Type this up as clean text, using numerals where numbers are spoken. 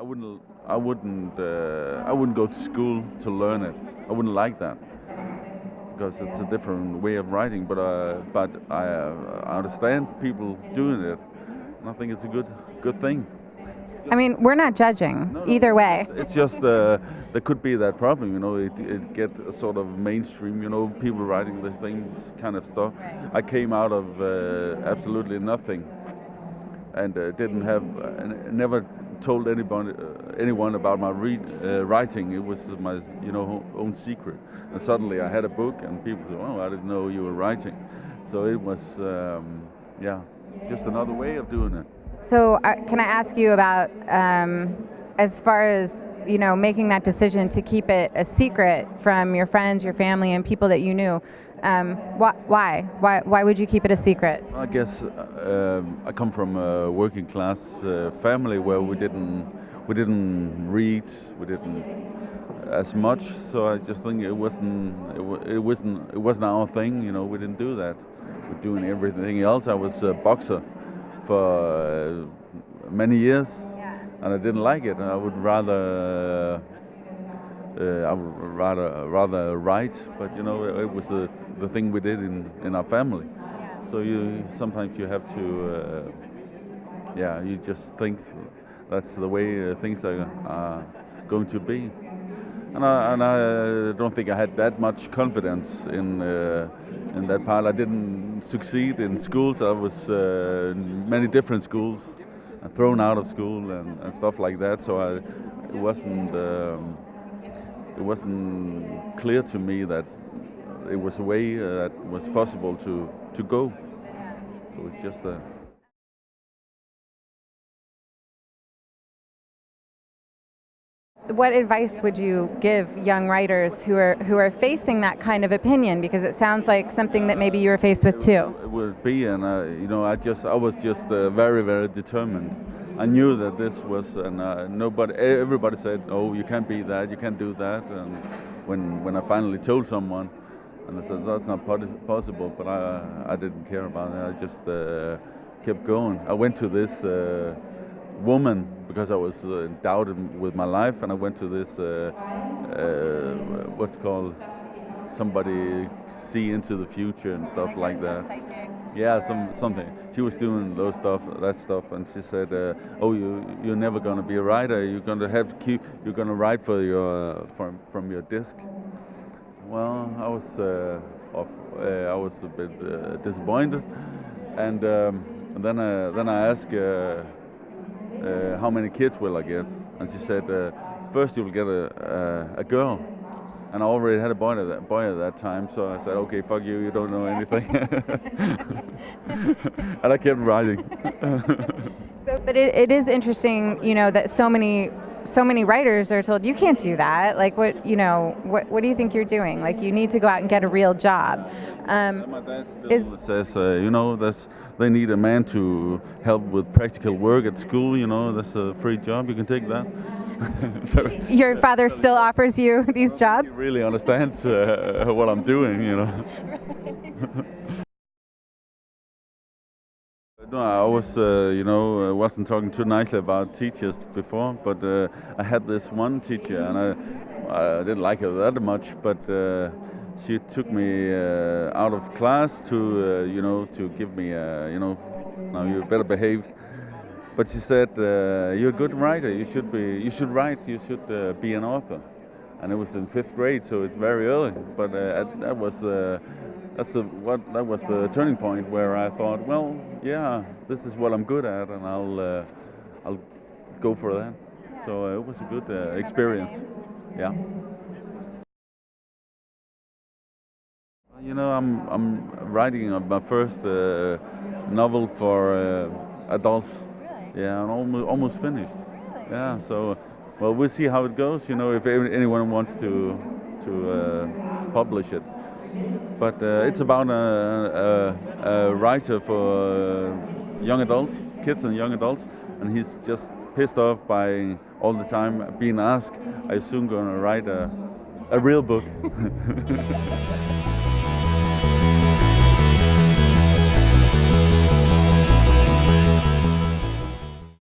I wouldn't go to school to learn it. I wouldn't like that because it's a different way of writing. But I understand people doing it, and I think it's a good thing. I mean, we're not judging either way. It's just there could be that problem, it get sort of mainstream, people writing the same kind of stuff. I came out of absolutely nothing, and didn't have, never told anyone about my writing. It was my own secret. And suddenly I had a book, and people said, "Oh, I didn't know you were writing." So it was, just another way of doing it. So can I ask you about, as far as, making that decision to keep it a secret from your friends, your family, and people that you knew? Why? Why would you keep it a secret? I guess I come from a working class family where we didn't read, we didn't as much. So I just think it wasn't our thing. We didn't do that. We're doing everything else. I was a boxer for many years, and I didn't like it. I would rather write, but it was the thing we did in our family. So sometimes you have to, you just think that's the way things are going to be. And I don't think I had that much confidence in that part. I didn't succeed in schools. I was many different schools, thrown out of school and stuff like that. So it wasn't clear to me that it was a way that was possible to go. So it's just a. What advice would you give young writers who are facing that kind of opinion? Because it sounds like something that maybe you were faced with too. It would be, and I was just very, very determined. I knew that this was, and everybody said, "Oh, you can't be that, you can't do that." And when I finally told someone, and I said that's not possible, but I didn't care about it. I just kept going. I went to this woman because I was doubted with my life, and I went to this what's called somebody see into the future and stuff like that. Yeah, something. She was doing that stuff, and she said, "Oh, you're never going to be a writer. You're going to have to keep. You're going to write for from your disc." Well, I was a bit disappointed, and then I asked. How many kids will I get? And she said, first you'll get a girl. And I already had a boy at that time, so I said, okay, fuck you, you don't know anything. And I kept writing. But it is interesting, that so many writers are told you can't do that. Like what do you think you're doing? Like you need to go out and get a real job. My dad still says, they need a man to help with practical work at school. That's a free job. You can take that. So, your father still offers you these jobs? He really understands what I'm doing. No, I was, wasn't talking too nicely about teachers before, but I had this one teacher, and I didn't like her that much, but she took me out of class to give me, now you better behave. But she said, "You're a good writer. You should write. You should be an author." And it was in 5th grade, so it's very early. But that was the turning point where I thought, well, yeah, this is what I'm good at, and I'll go for that. So it was a good experience. Yeah. I'm writing my first novel for adults. Really? Yeah, I'm almost finished. Really? Yeah. So, well, we'll see how it goes. If anyone wants to publish it. But it's about a writer for young adults, kids and young adults, and he's just pissed off by all the time being asked, "Are you soon going to write a real book?"